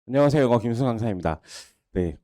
안녕하세요. 영어 김승 강사입니다. 네,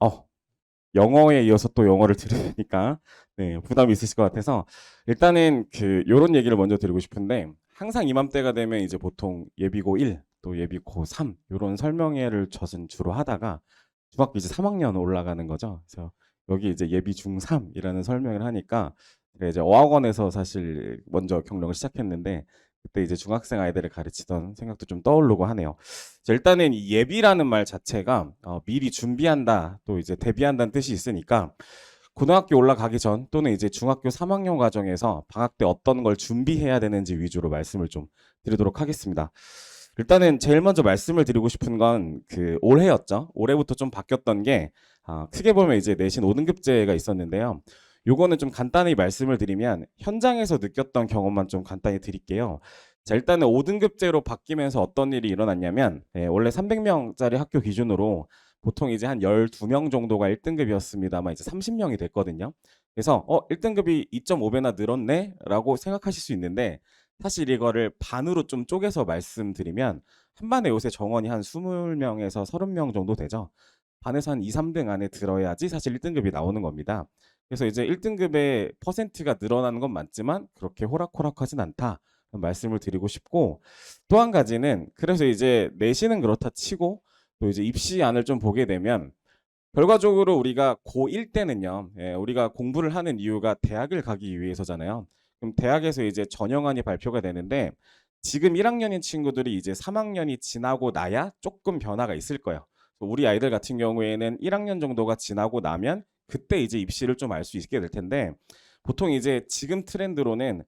영어에 이어서 또 영어를 들으니까 네, 부담이 있으실 것 같아서 일단은 요런 얘기를 먼저 드리고 싶은데 항상 이맘때가 되면 이제 보통 예비고 1, 또 예비고 3 요런 설명회를 저는 주로 하다가 중학교 이제 3학년 올라가는 거죠. 그래서 여기 이제 예비 중3이라는 설명을 하니까 제가 이제 어학원에서 사실 먼저 경력을 시작했는데 그때 이제 중학생 아이들을 가르치던 생각도 좀 떠오르고 하네요. 자, 일단은 이 예비라는 말 자체가 미리 준비한다, 또 이제 대비한다는 뜻이 있으니까 고등학교 올라가기 전 또는 이제 중학교 3학년 과정에서 방학 때 어떤 걸 준비해야 되는지 위주로 말씀을 좀 드리도록 하겠습니다. 일단은 제일 먼저 말씀을 드리고 싶은 건 올해였죠. 올해부터 좀 바뀌었던 게 크게 보면 이제 내신 5등급제가 있었는데요. 요거는 좀 간단히 말씀을 드리면 현장에서 느꼈던 경험만 좀 간단히 드릴게요. 자, 일단은 5등급제로 바뀌면서 어떤 일이 일어났냐면 원래 300명짜리 학교 기준으로 보통 이제 한 12명 정도가 1등급이었습니다만 이제 30명이 됐거든요. 그래서 1등급이 2.5배나 늘었네 라고 생각하실 수 있는데 사실 이거를 반으로 좀 쪼개서 말씀드리면 한 반에 요새 정원이 한 20명에서 30명 정도 되죠. 반에서 한 2, 3등 안에 들어야지 사실 1등급이 나오는 겁니다. 그래서 이제 1등급의 퍼센트가 늘어나는 건 맞지만 그렇게 호락호락하진 않다. 말씀을 드리고 싶고 또 한 가지는 그래서 이제 내신은 그렇다 치고 또 이제 입시안을 좀 보게 되면 결과적으로 우리가 고1 때는요. 우리가 공부를 하는 이유가 대학을 가기 위해서잖아요. 그럼 대학에서 이제 전형안이 발표가 되는데 지금 1학년인 친구들이 이제 3학년이 지나고 나야 조금 변화가 있을 거예요. 우리 아이들 같은 경우에는 1학년 정도가 지나고 나면 그때 이제 입시를 좀 알 수 있게 될 텐데 보통 이제 지금 트렌드로는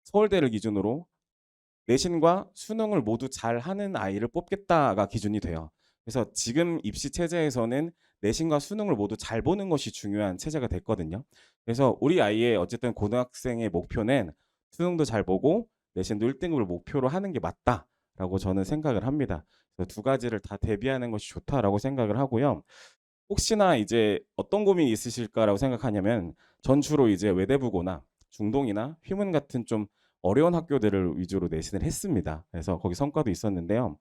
서울대를 기준으로 내신과 수능을 모두 잘하는 아이를 뽑겠다가 기준이 돼요. 그래서 지금 입시 체제에서는 내신과 수능을 모두 잘 보는 것이 중요한 체제가 됐거든요. 그래서 우리 아이의 어쨌든 고등학생의 목표는 수능도 잘 보고 내신도 1등급을 목표로 하는 게 맞다라고 저는 생각을 합니다. 그래서 두 가지를 다 대비하는 것이 좋다라고 생각을 하고요. 혹시나 이제 어떤 고민이 있으실까라고 생각하냐면 전 주로 이제 외대부고나 중동이나 휘문 같은 좀 어려운 학교들을 위주로 내신을 했습니다. 그래서 거기 성과도 있었는데요.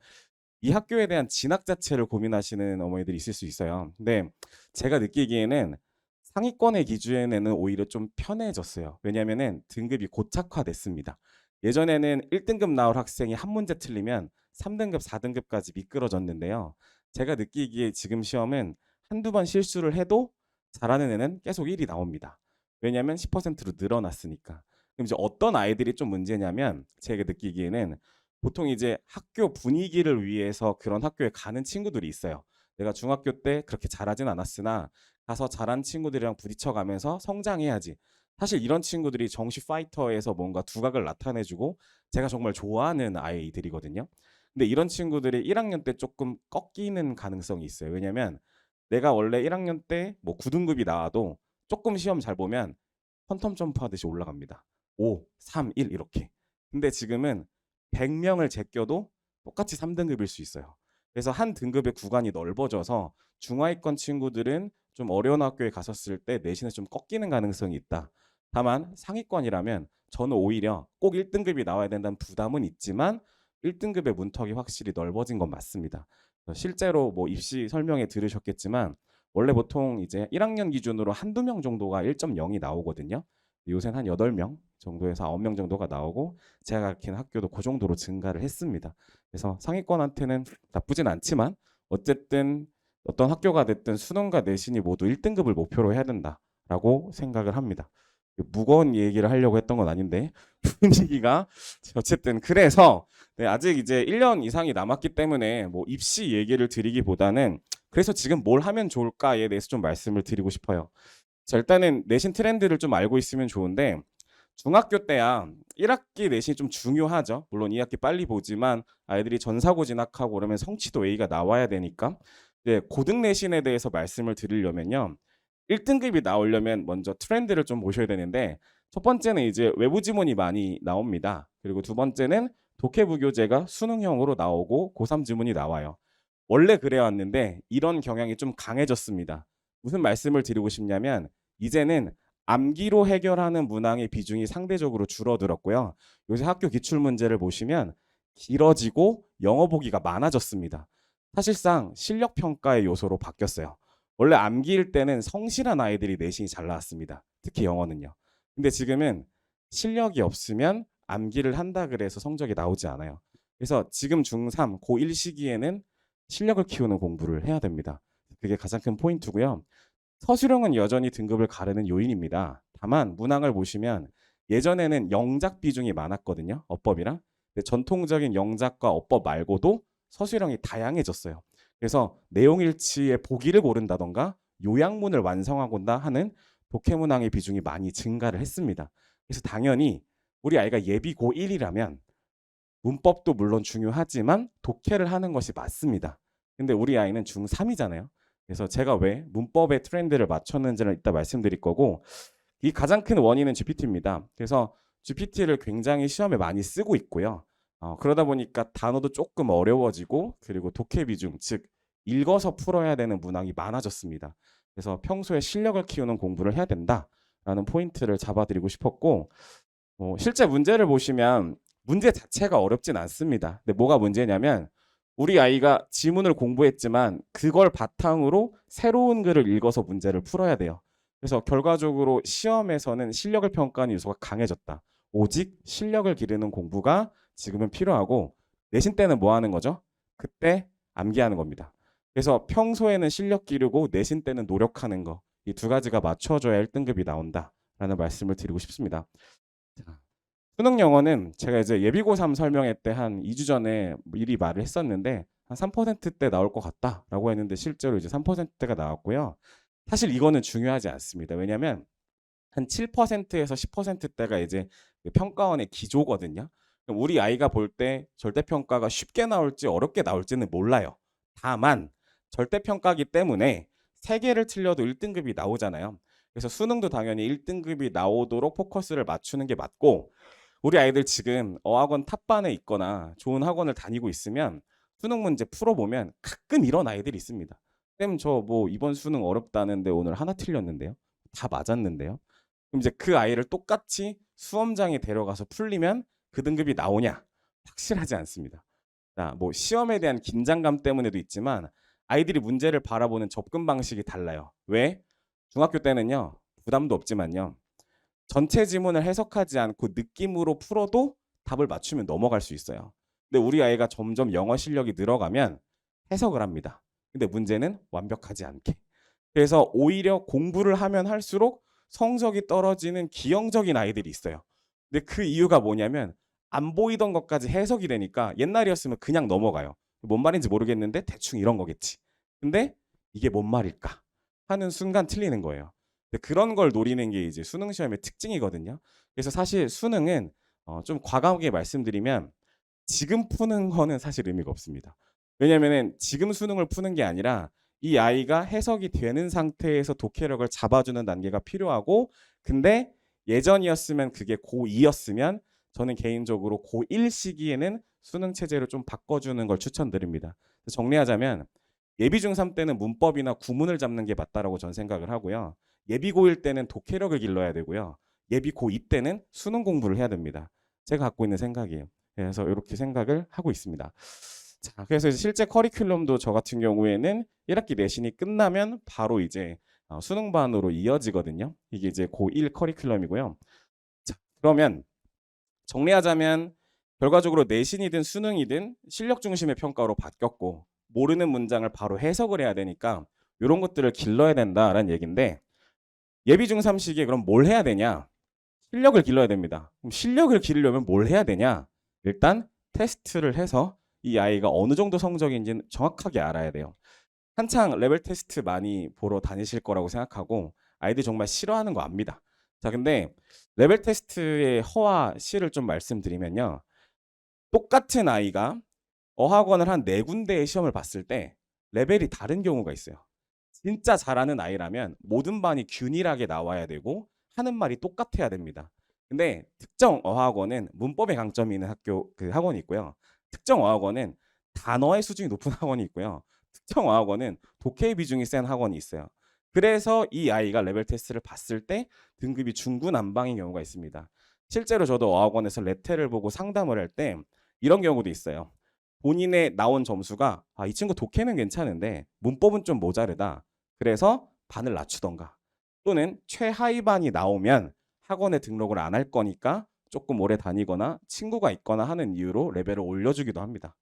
이 학교에 대한 진학 자체를 고민하시는 어머니들이 있을 수 있어요. 근데 제가 느끼기에는 상위권의 기준에는 오히려 좀 편해졌어요. 왜냐하면은 등급이 고착화됐습니다. 예전에는 1등급 나올 학생이 한 문제 틀리면 3등급, 4등급까지 미끄러졌는데요. 제가 느끼기에 지금 시험은 한두 번 실수를 해도 잘하는 애는 계속 1이 나옵니다. 왜냐하면 10%로 늘어났으니까. 그럼 이제 어떤 아이들이 좀 문제냐면 제가 느끼기에는 보통 이제 학교 분위기를 위해서 그런 학교에 가는 친구들이 있어요. 내가 중학교 때 그렇게 잘하진 않았으나 가서 잘한 친구들이랑 부딪혀가면서 성장해야지. 사실 이런 친구들이 정시 파이터에서 뭔가 두각을 나타내주고 제가 정말 좋아하는 아이들이거든요. 근데 이런 친구들이 1학년 때 조금 꺾이는 가능성이 있어요. 왜냐면 내가 원래 1학년 때 뭐 9등급이 나와도 조금 시험 잘 보면 퀀텀 점프하듯이 올라갑니다. 5, 3, 1 이렇게. 근데 지금은 100명을 제껴도 똑같이 3등급일 수 있어요. 그래서 한 등급의 구간이 넓어져서 중하위권 친구들은 좀 어려운 학교에 갔었을 때 내신에 좀 꺾이는 가능성이 있다. 다만 상위권이라면 저는 오히려 꼭 1등급이 나와야 된다는 부담은 있지만 1등급의 문턱이 확실히 넓어진 건 맞습니다. 실제로 뭐 입시 설명회 들으셨겠지만 원래 보통 이제 1학년 기준으로 한두 명 정도가 1.0이 나오거든요. 요새는 한 8명 정도에서 9명 정도가 나오고 제가 가르치는 학교도 그 정도로 증가를 했습니다. 그래서 상위권한테는 나쁘진 않지만 어쨌든 어떤 학교가 됐든 수능과 내신이 모두 1등급을 목표로 해야 된다라고 생각을 합니다. 무거운 얘기를 하려고 했던 건 아닌데 분위기가 어쨌든 그래서 네, 아직 이제 1년 이상이 남았기 때문에 뭐 입시 얘기를 드리기보다는 그래서 지금 뭘 하면 좋을까에 대해서 좀 말씀을 드리고 싶어요. 자, 일단은 내신 트렌드를 좀 알고 있으면 좋은데 중학교 때야 1학기 내신이 좀 중요하죠. 물론 2학기 빨리 보지만 아이들이 전사고 진학하고 그러면 성취도 A가 나와야 되니까. 네, 고등 내신에 대해서 말씀을 드리려면요. 1등급이 나오려면 먼저 트렌드를 좀 보셔야 되는데 첫 번째는 이제 외부 지문이 많이 나옵니다. 그리고 두 번째는 독해부교재가 수능형으로 나오고 고3 지문이 나와요. 원래 그래 왔는데 이런 경향이 좀 강해졌습니다. 무슨 말씀을 드리고 싶냐면 이제는 암기로 해결하는 문항의 비중이 상대적으로 줄어들었고요. 요새 학교 기출 문제를 보시면 길어지고 영어 보기가 많아졌습니다. 사실상 실력 평가의 요소로 바뀌었어요. 원래 암기일 때는 성실한 아이들이 내신이 잘 나왔습니다. 특히 영어는요. 근데 지금은 실력이 없으면 암기를 한다 그래서 성적이 나오지 않아요. 그래서 지금 중3, 고1 시기에는 실력을 키우는 공부를 해야 됩니다. 그게 가장 큰 포인트고요. 서술형은 여전히 등급을 가르는 요인입니다. 다만 문항을 보시면 예전에는 영작 비중이 많았거든요. 어법이랑. 근데 전통적인 영작과 어법 말고도 서술형이 다양해졌어요. 그래서 내용일치의 보기를 고른다던가 요약문을 완성하곤다 하는 독해문항의 비중이 많이 증가를 했습니다. 그래서 당연히 우리 아이가 예비 고1이라면 문법도 물론 중요하지만 독해를 하는 것이 맞습니다. 근데 우리 아이는 중3이잖아요. 그래서 제가 왜 문법의 트렌드를 맞췄는지를 이따 말씀드릴 거고, 이 가장 큰 원인은 GPT입니다. 그래서 GPT를 굉장히 시험에 많이 쓰고 있고요. 그러다 보니까 단어도 조금 어려워지고, 그리고 독해 비중, 즉 읽어서 풀어야 되는 문항이 많아졌습니다. 그래서 평소에 실력을 키우는 공부를 해야 된다라는 포인트를 잡아드리고 싶었고, 실제 문제를 보시면 문제 자체가 어렵진 않습니다. 근데 뭐가 문제냐면 우리 아이가 지문을 공부했지만 그걸 바탕으로 새로운 글을 읽어서 문제를 풀어야 돼요. 그래서 결과적으로 시험에서는 실력을 평가하는 요소가 강해졌다. 오직 실력을 기르는 공부가 지금은 필요하고, 내신 때는 뭐 하는 거죠? 그때 암기하는 겁니다. 그래서 평소에는 실력 기르고 내신 때는 노력하는 거, 이 두 가지가 맞춰줘야 1등급이 나온다라는 말씀을 드리고 싶습니다. 자, 수능 영어는 제가 이제 예비고3 설명회 때 한 2주 전에 미리 말을 했었는데 한 3%대 나올 것 같다라고 했는데 실제로 이제 3%대가 나왔고요. 사실 이거는 중요하지 않습니다. 왜냐하면 한 7%에서 10%대가 이제 그 평가원의 기조거든요. 그럼 우리 아이가 볼 때 절대평가가 쉽게 나올지 어렵게 나올지는 몰라요. 다만 절대평가기 때문에 3개를 틀려도 1등급이 나오잖아요. 그래서 수능도 당연히 1등급이 나오도록 포커스를 맞추는 게 맞고, 우리 아이들 지금 어학원 탑반에 있거나 좋은 학원을 다니고 있으면 수능 문제 풀어보면 가끔 이런 아이들이 있습니다. 쌤, 저 뭐 이번 수능 어렵다는데 오늘 하나 틀렸는데요. 다 맞았는데요. 그럼 이제 그 아이를 똑같이 수험장에 데려가서 풀리면 그 등급이 나오냐? 확실하지 않습니다. 자, 뭐 시험에 대한 긴장감 때문에도 있지만 아이들이 문제를 바라보는 접근 방식이 달라요. 왜? 중학교 때는요, 부담도 없지만요, 전체 지문을 해석하지 않고 느낌으로 풀어도 답을 맞추면 넘어갈 수 있어요. 근데 우리 아이가 점점 영어 실력이 늘어가면 해석을 합니다. 근데 문제는 완벽하지 않게. 그래서 오히려 공부를 하면 할수록 성적이 떨어지는 기형적인 아이들이 있어요. 근데 그 이유가 뭐냐면 안 보이던 것까지 해석이 되니까 옛날이었으면 그냥 넘어가요. 뭔 말인지 모르겠는데 대충 이런 거겠지. 근데 이게 뭔 말일까 하는 순간 틀리는 거예요. 근데 그런 걸 노리는 게 이제 수능 시험의 특징이거든요. 그래서 사실 수능은 좀 과감하게 말씀드리면 지금 푸는 거는 사실 의미가 없습니다. 왜냐면은 지금 수능을 푸는 게 아니라 이 아이가 해석이 되는 상태에서 독해력을 잡아주는 단계가 필요하고, 근데 예전이었으면 그게 고2였으면 저는 개인적으로 고1 시기에는 수능 체제를 좀 바꿔주는 걸 추천드립니다. 정리하자면 예비 중3 때는 문법이나 구문을 잡는 게 맞다라고 전 생각을 하고요. 예비 고1 때는 독해력을 길러야 되고요. 예비 고2 때는 수능 공부를 해야 됩니다. 제가 갖고 있는 생각이에요. 그래서 이렇게 생각을 하고 있습니다. 자, 그래서 이제 실제 커리큘럼도 저 같은 경우에는 1학기 내신이 끝나면 바로 이제 수능반으로 이어지거든요. 이게 이제 고1 커리큘럼이고요. 자, 그러면 정리하자면 결과적으로 내신이든 수능이든 실력 중심의 평가로 바뀌었고, 모르는 문장을 바로 해석을 해야 되니까 이런 것들을 길러야 된다라는 얘기인데, 예비 중3 시기에 그럼 뭘 해야 되냐? 실력을 길러야 됩니다. 그럼 실력을 기르려면 뭘 해야 되냐? 일단 테스트를 해서 이 아이가 어느 정도 성적인지는 정확하게 알아야 돼요. 한창 레벨 테스트 많이 보러 다니실 거라고 생각하고 아이들이 정말 싫어하는 거 압니다. 자, 근데 레벨 테스트의 허와 실을 좀 말씀드리면요. 똑같은 아이가 어학원을 한 4군데의 시험을 봤을 때 레벨이 다른 경우가 있어요. 진짜 잘하는 아이라면 모든 반이 균일하게 나와야 되고 하는 말이 똑같아야 됩니다. 근데 특정 어학원은 문법에 강점이 있는 학원이 있고요. 특정 어학원은 단어의 수준이 높은 학원이 있고요. 특정 어학원은 독해의 비중이 센 학원이 있어요. 그래서 이 아이가 레벨 테스트를 봤을 때 등급이 중구난방인 경우가 있습니다. 실제로 저도 어학원에서 레테를 보고 상담을 할 때 이런 경우도 있어요. 본인의 나온 점수가 이 친구 독해는 괜찮은데 문법은 좀 모자르다. 그래서 반을 낮추던가. 또는 최하위 반이 나오면 학원에 등록을 안 할 거니까 조금 오래 다니거나 친구가 있거나 하는 이유로 레벨을 올려주기도 합니다.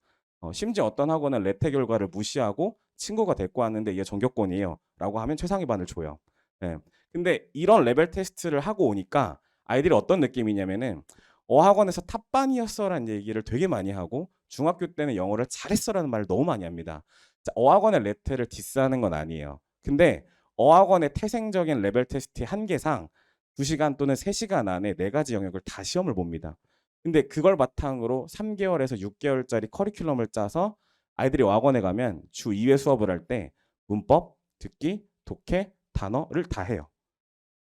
심지어 어떤 학원은 레테 결과를 무시하고 친구가 데리고 왔는데 얘 전교권이에요 라고 하면 최상위 반을 줘요. 예. 근데 이런 레벨 테스트를 하고 오니까 아이들이 어떤 느낌이냐면은 어학원에서 탑반이었어라는 얘기를 되게 많이 하고 중학교 때는 영어를 잘했어라는 말을 너무 많이 합니다. 자, 어학원의 레테를 디스하는 건 아니에요. 근데 어학원의 태생적인 레벨 테스트의 한계상 2시간 또는 3시간 안에 4가지 영역을 다 시험을 봅니다. 근데 그걸 바탕으로 3개월에서 6개월짜리 커리큘럼을 짜서 아이들이 어학원에 가면 주 2회 수업을 할 때 문법, 듣기, 독해, 단어를 다 해요.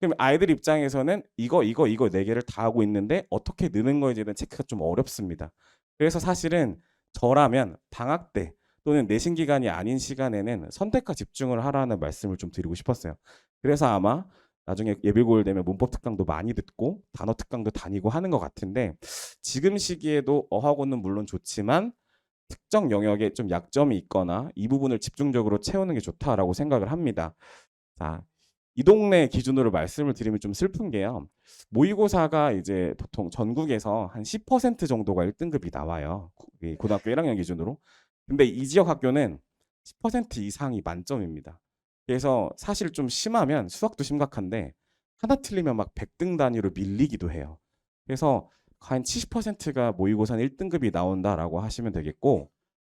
그럼 아이들 입장에서는 이거 4개를 다 하고 있는데 어떻게 느는 거에 대한 체크가 좀 어렵습니다. 그래서 사실은 저라면 방학 때 또는 내신 기간이 아닌 시간에는 선택과 집중을 하라는 말씀을 좀 드리고 싶었어요. 그래서 아마 나중에 예비고일 되면 문법 특강도 많이 듣고 단어 특강도 다니고 하는 것 같은데 지금 시기에도 어학원은 물론 좋지만 특정 영역에 좀 약점이 있거나 이 부분을 집중적으로 채우는 게 좋다라고 생각을 합니다. 자, 이 동네 기준으로 말씀을 드리면 좀 슬픈 게요. 모의고사가 이제 보통 전국에서 한 10% 정도가 1등급이 나와요. 고등학교 1학년 기준으로. 근데 이 지역 학교는 10% 이상이 만점입니다. 그래서 사실 좀 심하면 수학도 심각한데 하나 틀리면 막 100등 단위로 밀리기도 해요. 그래서 한 70%가 모의고사는 1등급이 나온다라고 하시면 되겠고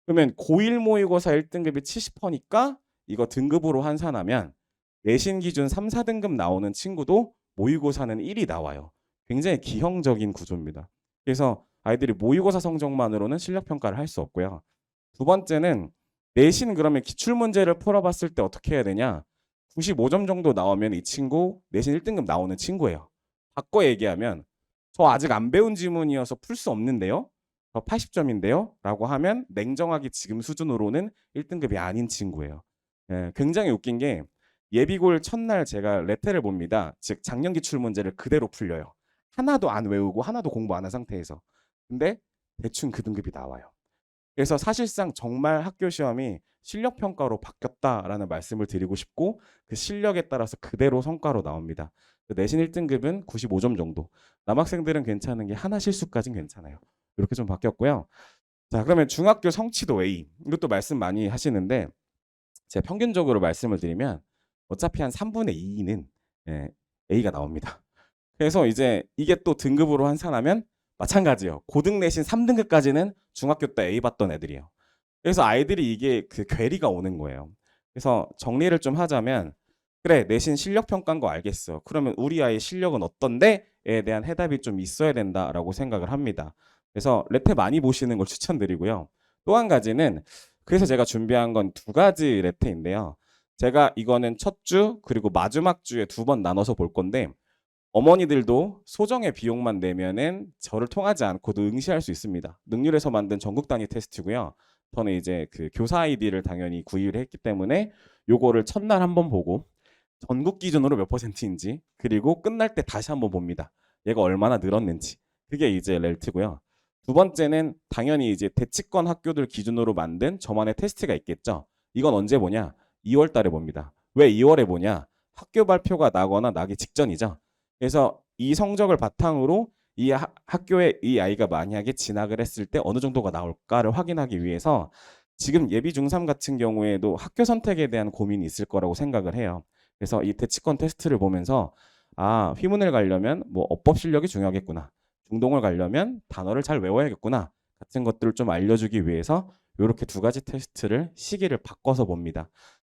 그러면 고1 모의고사 1등급이 70%니까 이거 등급으로 환산하면 내신 기준 3, 4등급 나오는 친구도 모의고사는 1이 나와요. 굉장히 기형적인 구조입니다. 그래서 아이들이 모의고사 성적만으로는 실력 평가를 할 수 없고요. 두 번째는 내신 그러면 기출문제를 풀어봤을 때 어떻게 해야 되냐? 95점 정도 나오면 이 친구 내신 1등급 나오는 친구예요. 바꿔 얘기하면 저 아직 안 배운 지문이어서 풀 수 없는데요. 저 80점인데요. 라고 하면 냉정하게 지금 수준으로는 1등급이 아닌 친구예요. 예, 굉장히 웃긴 게 예비고일 첫날 제가 레테를 봅니다. 즉 작년 기출 문제를 그대로 풀려요. 하나도 안 외우고 하나도 공부 안 한 상태에서. 근데 대충 그 등급이 나와요. 그래서 사실상 정말 학교 시험이 실력 평가로 바뀌었다라는 말씀을 드리고 싶고 그 실력에 따라서 그대로 성과로 나옵니다. 내신 1등급은 95점 정도. 남학생들은 괜찮은 게 하나 실수까지는 괜찮아요. 이렇게 좀 바뀌었고요. 자, 그러면 중학교 성취도 A. 이것도 말씀 많이 하시는데 제가 평균적으로 말씀을 드리면 어차피 한 3분의 2는 A가 나옵니다. 그래서 이제 이게 또 등급으로 환산하면 마찬가지예요. 고등 내신 3등급까지는 중학교 때 A 받던 애들이에요. 그래서 아이들이 이게 그 괴리가 오는 거예요. 그래서 정리를 좀 하자면 그래 내신 실력 평가인 거 알겠어. 그러면 우리 아이 실력은 어떤데?에 대한 해답이 좀 있어야 된다라고 생각을 합니다. 그래서 레테 많이 보시는 걸 추천드리고요. 또 한 가지는 그래서 제가 준비한 건 2가지 레테인데요. 제가 이거는 첫 주 그리고 마지막 주에 2번 나눠서 볼 건데 어머니들도 소정의 비용만 내면은 저를 통하지 않고도 응시할 수 있습니다. 능률에서 만든 전국 단위 테스트고요. 저는 이제 그 교사 아이디를 당연히 구입을 했기 때문에 요거를 첫날 한번 보고 전국 기준으로 몇 퍼센트인지 그리고 끝날 때 다시 한번 봅니다. 얘가 얼마나 늘었는지. 그게 이제 렐트고요. 두 번째는 당연히 이제 대치권 학교들 기준으로 만든 저만의 테스트가 있겠죠. 이건 언제 보냐? 2월 달에 봅니다. 왜 2월에 보냐? 학교 발표가 나거나 나기 직전이죠. 그래서 이 성적을 바탕으로 이 학교에 이 아이가 만약에 진학을 했을 때 어느 정도가 나올까를 확인하기 위해서 지금 예비 중3 같은 경우에도 학교 선택에 대한 고민이 있을 거라고 생각을 해요. 그래서 이 대치권 테스트를 보면서 휘문을 가려면 뭐 어법 실력이 중요하겠구나. 중동을 가려면 단어를 잘 외워야겠구나. 같은 것들을 좀 알려주기 위해서 이렇게 2가지 테스트를 시기를 바꿔서 봅니다.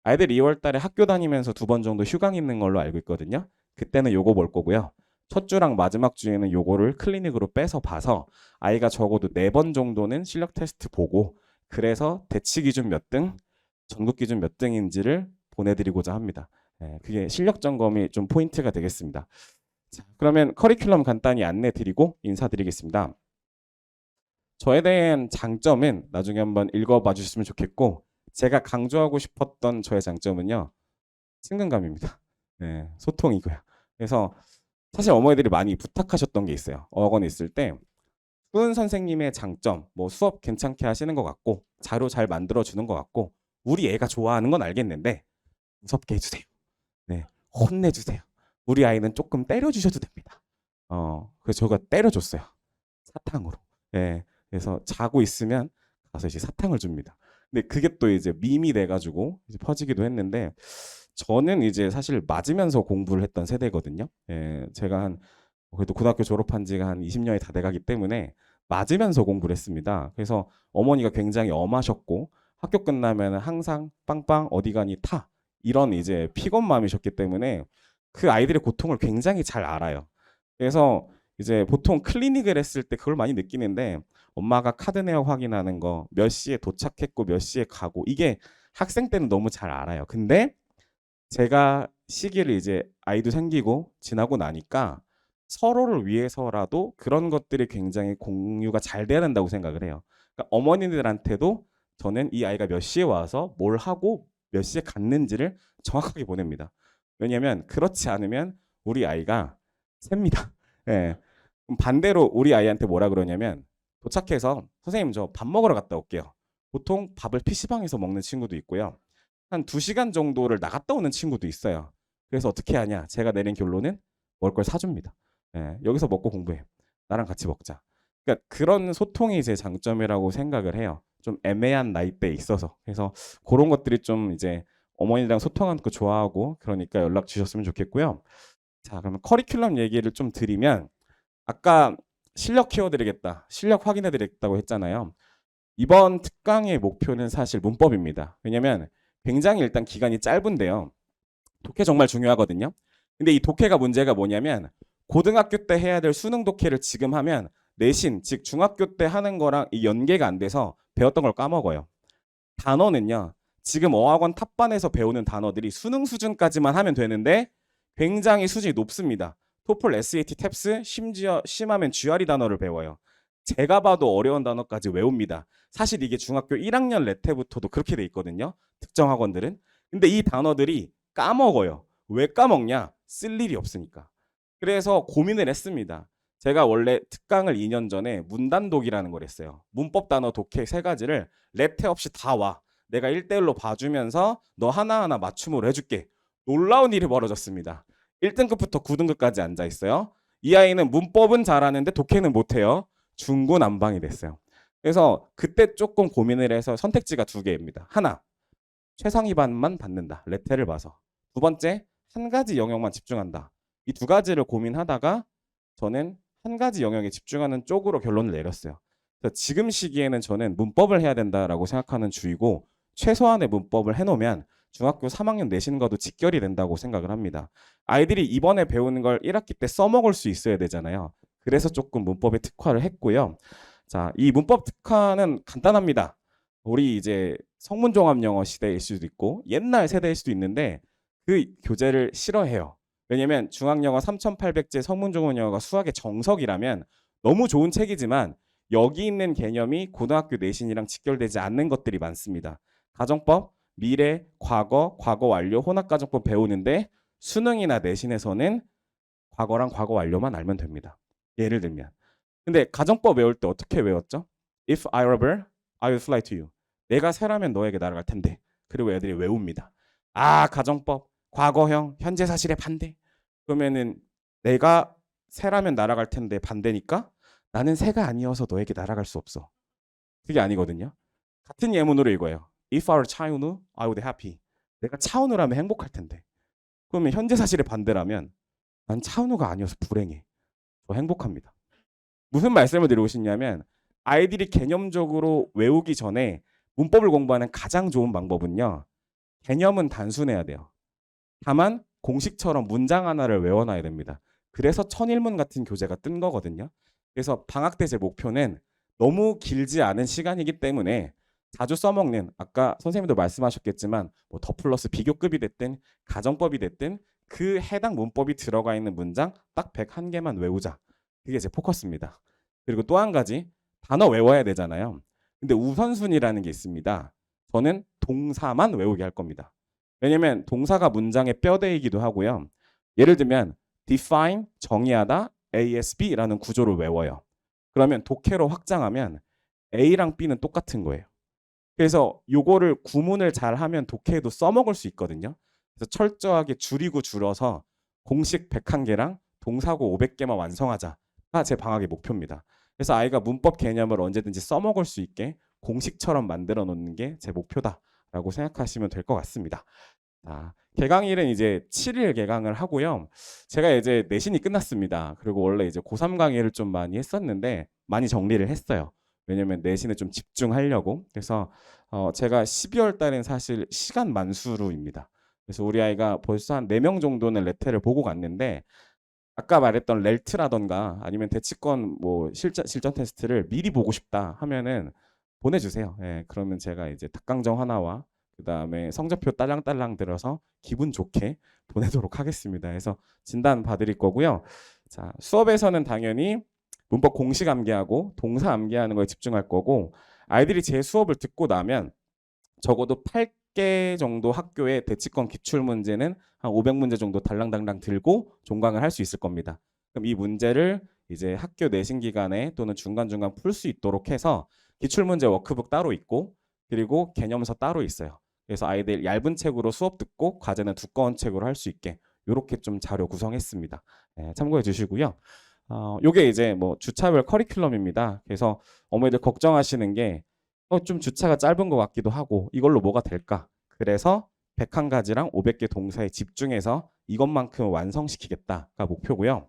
아이들 2월 달에 학교 다니면서 2번 정도 휴강 있는 걸로 알고 있거든요. 그때는 요거 볼 거고요. 첫 주랑 마지막 주에는 요거를 클리닉으로 빼서 봐서 아이가 적어도 4번 정도는 실력 테스트 보고 그래서 대치 기준 몇 등, 전국 기준 몇 등인지를 보내드리고자 합니다. 그게 실력 점검이 좀 포인트가 되겠습니다. 자, 그러면 커리큘럼 간단히 안내 드리고 인사드리겠습니다. 저에 대한 장점은 나중에 한번 읽어봐 주셨으면 좋겠고 제가 강조하고 싶었던 저의 장점은요. 친근감입니다. 소통이고요. 그래서 사실 어머니들이 많이 부탁하셨던 게 있어요. 어학원에 있을 때 수은 선생님의 장점, 뭐 수업 괜찮게 하시는 것 같고 자료 잘 만들어 주는 것 같고 우리 애가 좋아하는 건 알겠는데 무섭게 해주세요. 네, 혼내주세요. 우리 아이는 조금 때려주셔도 됩니다. 그래서 저가 때려줬어요. 사탕으로. 예, 그래서 자고 있으면 가서 이제 사탕을 줍니다. 근데 그게 또 이제 밈이 돼가지고 이제 퍼지기도 했는데 저는 이제 사실 맞으면서 공부를 했던 세대거든요. 예, 제가 한 그래도 고등학교 졸업한 지가 한 20년이 다 돼가기 때문에 맞으면서 공부를 했습니다. 그래서 어머니가 굉장히 엄하셨고 학교 끝나면 항상 빵빵 어디 가니 타 이런 이제 픽업맘이셨기 때문에 그 아이들의 고통을 굉장히 잘 알아요. 그래서 이제 보통 클리닉을 했을 때 그걸 많이 느끼는데 엄마가 카드 내역 확인하는 거, 몇 시에 도착했고 몇 시에 가고 이게 학생 때는 너무 잘 알아요. 근데 제가 시기를 이제 아이도 생기고 지나고 나니까 서로를 위해서라도 그런 것들이 굉장히 공유가 잘 돼야 된다고 생각을 해요. 그러니까 어머니들한테도 저는 이 아이가 몇 시에 와서 뭘 하고 몇 시에 갔는지를 정확하게 보냅니다. 왜냐하면 그렇지 않으면 우리 아이가 셉니다. 예. 그럼 반대로 우리 아이한테 뭐라 그러냐면 도착해서 선생님 저 밥 먹으러 갔다 올게요. 보통 밥을 PC방에서 먹는 친구도 있고요. 한 2시간 정도를 나갔다 오는 친구도 있어요. 그래서 어떻게 하냐? 제가 내린 결론은 먹을 걸 사줍니다. 예, 여기서 먹고 공부해. 나랑 같이 먹자. 그러니까 그런 소통이 제 장점이라고 생각을 해요. 좀 애매한 나이대에 있어서. 그래서 그런 것들이 좀 이제 어머니랑 소통하는 거 좋아하고 그러니까 연락 주셨으면 좋겠고요. 자, 그러면 커리큘럼 얘기를 좀 드리면 아까 실력 키워드리겠다, 실력 확인해드리겠다고 했잖아요. 이번 특강의 목표는 사실 문법입니다. 왜냐면 굉장히 일단 기간이 짧은데요. 독해 정말 중요하거든요. 근데 이 독해가 문제가 뭐냐면 고등학교 때 해야 될 수능 독해를 지금 하면 내신, 즉 중학교 때 하는 거랑 이 연계가 안 돼서 배웠던 걸 까먹어요. 단어는요. 지금 어학원 탑반에서 배우는 단어들이 수능 수준까지만 하면 되는데 굉장히 수준이 높습니다. 토플, SAT, 탭스, 심지어 심하면 GRE 단어를 배워요. 제가 봐도 어려운 단어까지 외웁니다. 사실 이게 중학교 1학년 레테부터도 그렇게 돼 있거든요. 특정 학원들은. 근데 이 단어들이 까먹어요. 왜 까먹냐? 쓸 일이 없으니까. 그래서 고민을 했습니다. 제가 원래 특강을 2년 전에 문단독이라는 걸 했어요. 문법 단어 독해 3가지를 레테 없이 다 와. 내가 1대1로 봐주면서 너 하나하나 맞춤으로 해줄게. 놀라운 일이 벌어졌습니다. 1등급부터 9등급까지 앉아 있어요. 이 아이는 문법은 잘하는데 독해는 못해요. 중구난방이 됐어요. 그래서 그때 조금 고민을 해서 선택지가 2개입니다. 하나, 최상위반만 받는다. 레테를 봐서. 2번째, 한 가지 영역만 집중한다. 이 2가지를 고민하다가 저는 한 가지 영역에 집중하는 쪽으로 결론을 내렸어요. 그래서 지금 시기에는 저는 문법을 해야 된다라고 생각하는 주의고 최소한의 문법을 해놓으면 중학교 3학년 내신과도 직결이 된다고 생각을 합니다. 아이들이 이번에 배우는 걸 1학기 때 써먹을 수 있어야 되잖아요. 그래서 조금 문법에 특화를 했고요. 자, 이 문법 특화는 간단합니다. 우리 이제 성문종합영어 시대일 수도 있고 옛날 세대일 수도 있는데 그 교재를 싫어해요. 왜냐면 중학영어 3,800제 성문종합영어가 수학의 정석이라면 너무 좋은 책이지만 여기 있는 개념이 고등학교 내신이랑 직결되지 않는 것들이 많습니다. 가정법, 미래, 과거, 과거 완료, 혼합가정법 배우는데 수능이나 내신에서는 과거랑 과거 완료만 알면 됩니다. 예를 들면. 근데 가정법 외울 때 어떻게 외웠죠? If I were a bird, I would fly to you. 내가 새라면 너에게 날아갈 텐데. 그리고 애들이 외웁니다. 아, 가정법, 과거형, 현재 사실의 반대. 그러면은 내가 새라면 날아갈 텐데 반대니까 나는 새가 아니어서 너에게 날아갈 수 없어. 그게 아니거든요. 같은 예문으로 이거예요. If I were 차은우, I would happy. 내가 차은우라면 행복할 텐데. 그러면 현재 사실의 반대라면 난 차은우가 아니어서 불행해. 저 행복합니다. 무슨 말씀을 드리고 싶냐면 아이들이 개념적으로 외우기 전에 문법을 공부하는 가장 좋은 방법은요. 개념은 단순해야 돼요. 다만 공식처럼 문장 하나를 외워놔야 됩니다. 그래서 천일문 같은 교재가 뜬 거거든요. 그래서 방학 때 제 목표는 너무 길지 않은 시간이기 때문에 자주 써먹는 아까 선생님도 말씀하셨겠지만 뭐 더 플러스 비교급이 됐든 가정법이 됐든 그 해당 문법이 들어가 있는 문장 딱 101개만 외우자. 그게 제 포커스입니다. 그리고 또 한 가지 단어 외워야 되잖아요. 근데 우선순위라는 게 있습니다. 저는 동사만 외우게 할 겁니다. 왜냐면 동사가 문장의 뼈대이기도 하고요. 예를 들면 define 정의하다 ASB라는 구조를 외워요. 그러면 독해로 확장하면 A랑 B는 똑같은 거예요. 그래서 요거를 구문을 잘 하면 독해에도 써먹을 수 있거든요. 그래서 철저하게 줄이고 줄여서 공식 101개랑 동사고 500개만 완성하자가 제 방학의 목표입니다. 그래서 아이가 문법 개념을 언제든지 써먹을 수 있게 공식처럼 만들어 놓는 게 제 목표다라고 생각하시면 될 것 같습니다. 개강일은 이제 7일 개강을 하고요. 제가 이제 내신이 끝났습니다. 그리고 원래 이제 고3 강의를 좀 많이 했었는데 많이 정리를 했어요. 왜냐면 내신에 좀 집중하려고. 그래서 제가 12월 달엔 사실 시간 만수루입니다. 그래서 우리 아이가 벌써 한 4명 정도는 레테를 보고 갔는데 아까 말했던 렐트라던가 아니면 대치권 뭐 실전 테스트를 미리 보고 싶다 하면은 보내주세요. 예, 그러면 제가 이제 닭강정 하나와 그다음에 성적표 딸랑딸랑 들어서 기분 좋게 보내도록 하겠습니다. 그래서 진단 봐드릴 거고요. 자, 수업에서는 당연히 문법 공식 암기하고 동사 암기하는 거에 집중할 거고 아이들이 제 수업을 듣고 나면 적어도 8개 정도 학교의 대치권 기출 문제는 한 500문제 정도 달랑달랑 들고 종강을 할 수 있을 겁니다. 그럼 이 문제를 이제 학교 내신 기간에 또는 중간중간 풀 수 있도록 해서 기출문제 워크북 따로 있고 그리고 개념서 따로 있어요. 그래서 아이들 얇은 책으로 수업 듣고 과제는 두꺼운 책으로 할 수 있게 이렇게 좀 자료 구성했습니다. 네, 참고해 주시고요. 요게 이제 뭐 주차별 커리큘럼입니다. 그래서 어머니들 걱정하시는 게 좀 주차가 짧은 것 같기도 하고 이걸로 뭐가 될까? 그래서 101가지랑 500개 동사에 집중해서 이것만큼 완성시키겠다가 목표고요.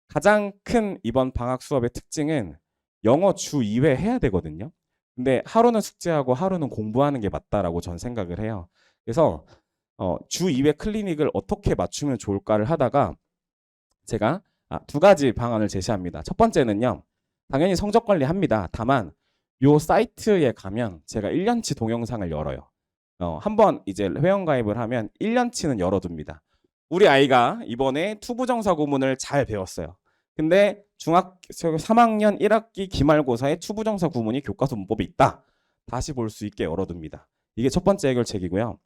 가장 큰 이번 방학 수업의 특징은 영어 주 2회 해야 되거든요. 근데 하루는 숙제하고 하루는 공부하는 게 맞다라고 전 생각을 해요. 그래서 주 2회 클리닉을 어떻게 맞추면 좋을까를 하다가 제가 2가지 방안을 제시합니다. 첫 번째는요. 당연히 성적 관리합니다. 다만 요 사이트에 가면 제가 1년치 동영상을 열어요. 한번 이제 회원가입을 하면 1년치는 열어둡니다. 우리 아이가 이번에 투부정사 구문을 잘 배웠어요. 근데 중학교 3학년 1학기 기말고사에 투부정사 구문이 교과서 문법에 있다. 다시 볼 수 있게 열어둡니다. 이게 첫 번째 해결책이고요.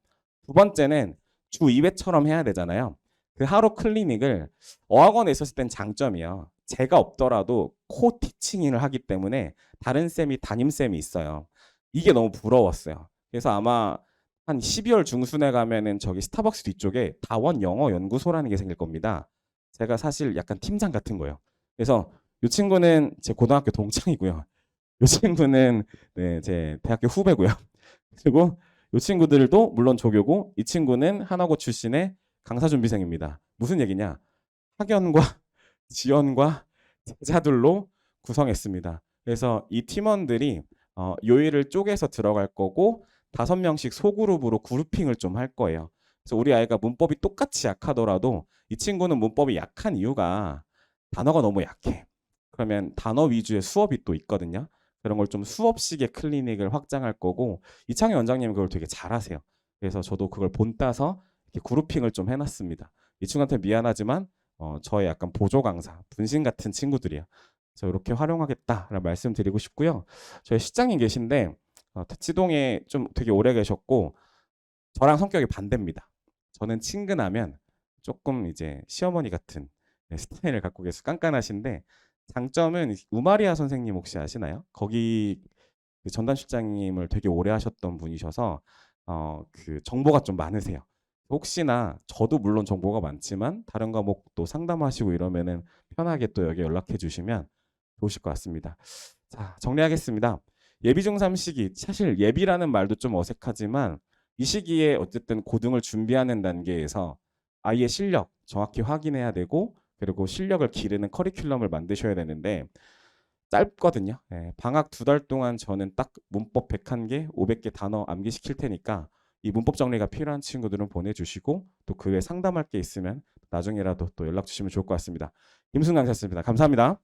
두 번째는 주 2회처럼 해야 되잖아요. 그 하루 클리닉을 어학원에 있었을 땐 장점이요. 제가 없더라도 코 티칭을 하기 때문에 다른 쌤이 담임쌤이 있어요. 이게 너무 부러웠어요. 그래서 아마 한 12월 중순에 가면은 저기 스타벅스 뒤쪽에 다원 영어 연구소라는 게 생길 겁니다. 제가 사실 약간 팀장 같은 거예요. 그래서 이 친구는 제 고등학교 동창이고요. 이 친구는 네, 제 대학교 후배고요. 그리고 이 친구들도 물론 조교고 이 친구는 하나고 출신의 강사준비생입니다. 무슨 얘기냐? 학연과 지연과 제자들로 구성했습니다. 그래서 이 팀원들이 요일을 쪼개서 들어갈 거고 5명씩 소그룹으로 그룹핑을 좀 할 거예요. 그래서 우리 아이가 문법이 똑같이 약하더라도 이 친구는 문법이 약한 이유가 단어가 너무 약해. 그러면 단어 위주의 수업이 또 있거든요. 그런 걸 좀 수업식의 클리닉을 확장할 거고 이창희 원장님은 그걸 되게 잘하세요. 그래서 저도 그걸 본따서 이렇게 그룹핑을 좀 해놨습니다. 이 친구한테 미안하지만 저의 약간 보조 강사, 분신 같은 친구들이에요. 그래서 이렇게 활용하겠다라는 말씀드리고 싶고요. 저희 실장님 계신데 대치동에 좀 되게 오래 계셨고 저랑 성격이 반대입니다. 저는 친근하면 조금 이제 시어머니 같은 스타일을 갖고 계셔서 깐깐하신데 장점은 우마리아 선생님 혹시 아시나요? 거기 그 전담 실장님을 되게 오래 하셨던 분이셔서 그 정보가 좀 많으세요. 혹시나 저도 물론 정보가 많지만 다른 과목도 상담하시고 이러면은 편하게 또 여기 연락해 주시면 좋으실 것 같습니다. 자, 정리하겠습니다. 예비 중3 시기, 사실 예비라는 말도 좀 어색하지만 이 시기에 어쨌든 고등을 준비하는 단계에서 아이의 실력 정확히 확인해야 되고 그리고 실력을 기르는 커리큘럼을 만드셔야 되는데 짧거든요. 예, 방학 2달 동안 저는 딱 문법 101개, 500개 단어 암기시킬 테니까 이 문법 정리가 필요한 친구들은 보내주시고 또 그 외에 상담할 게 있으면 나중에라도 또 연락 주시면 좋을 것 같습니다. 김순 강사였습니다. 감사합니다.